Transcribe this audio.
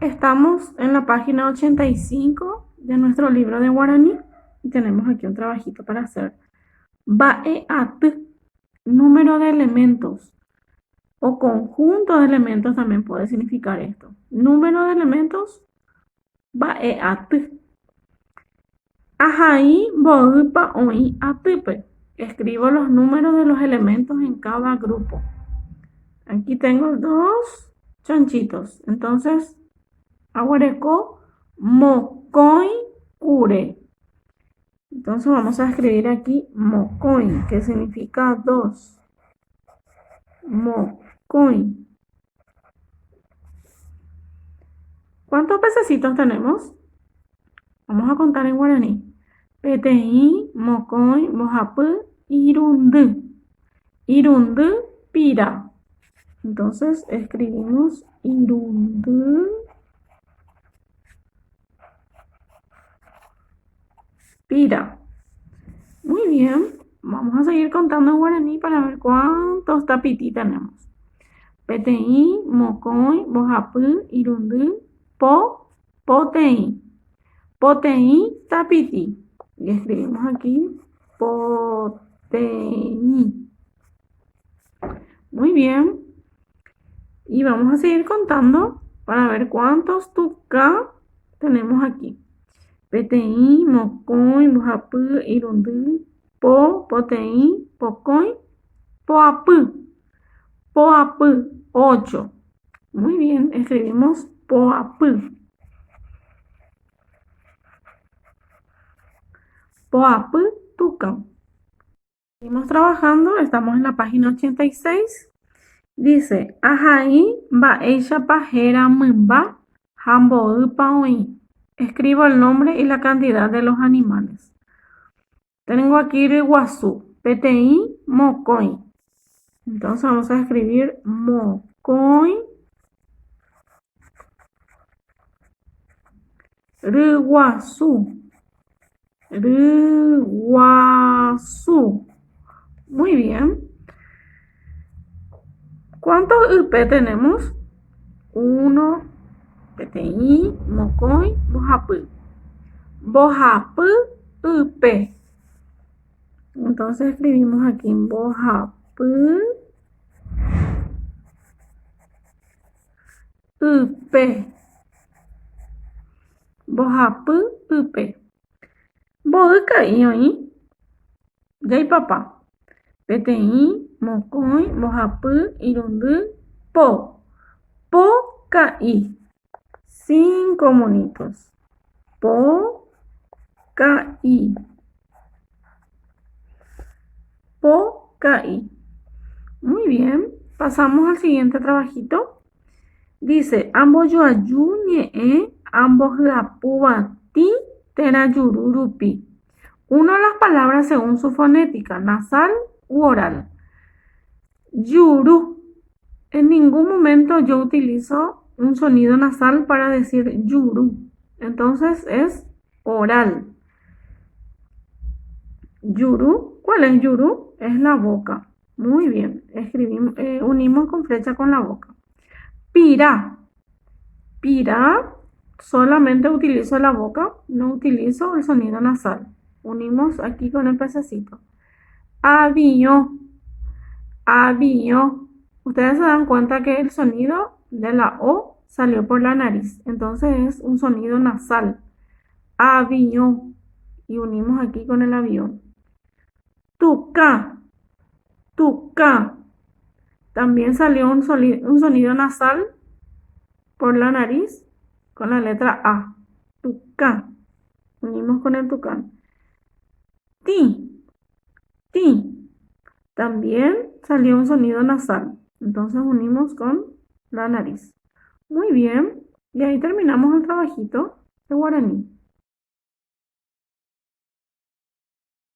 Estamos en la página 85 de nuestro libro de guaraní y tenemos aquí un trabajito para hacer. Ba'e'at, número de elementos o conjunto de elementos también puede significar esto. Número de elementos, ba'e'at. Ahai bo'ypa oĩ atype. Escribo los números de los elementos en cada grupo. Aquí tengo dos chanchitos. Entonces, aguareco mokõi kure. Entonces vamos a escribir aquí mokõi, que significa dos. Mokõi. ¿Cuántos pececitos tenemos? Vamos a contar en guaraní. Peteĩ, mokõi, mbohapy, irundy. Irundy, pira. Entonces escribimos irundy, pira. Muy bien, vamos a seguir contando en guaraní para ver cuántos tapiti tenemos. Peteĩ, mokõi, mbohapy, irundy, poteĩ. Poteĩ, tapiti. Y escribimos aquí poteĩ. Muy bien. Y vamos a seguir contando para ver cuántos tucá tenemos aquí. Peteĩ, mokõi, mbohapy, irundy, poteĩ, pokõi, poapy. Poapy, 8. Muy bien, escribimos poapy. Poapy, tucán. Seguimos trabajando, estamos en la página 86. Dice, ahai mba'éichapa héra mymba ha mboýpa oĩ. Escribo el nombre y la cantidad de los animales. Tengo aquí ryguasu, peteĩ, mokõi. Entonces vamos a escribir mokõi, ryguasu. Ryguasu. Muy bien. ¿Cuántos IP tenemos? 1, peteĩ, mokõi, mbohapy. Mbohapy, IP. Entonces escribimos aquí mbohapy, IP. Mbohapy, IP. Mbo'yka'i oĩ. Jaipapa. Peteĩ, mokõi, mbohapy, irundy, poka'i. 5 monitos. Poka'i. Poka'i. Muy bien. Pasamos al siguiente trabajito. Dice, ambojoaju ñe'ẽ ambohyapúva térajuru rupi. Una de las palabras según su fonética, nasal u oral. Yuru. En ningún momento yo utilizo un sonido nasal para decir yuru. Entonces es oral. Yuru. ¿Cuál es yuru? Es la boca. Muy bien. Escribimos, unimos con flecha con la boca. Pira. Pira. Solamente utilizo la boca, no utilizo el sonido nasal. Unimos aquí con el pececito. Avión. Avión. Ustedes se dan cuenta que el sonido de la O salió por la nariz. Entonces es un sonido nasal. Avión. Y unimos aquí con el avión. Tucá. Tucá. También salió un sonido nasal por la nariz con la letra A. Tucán. Unimos con el tucán. Ti. Ti. También salió un sonido nasal. Entonces unimos con la nariz. Muy bien. Y ahí terminamos el trabajito de guaraní.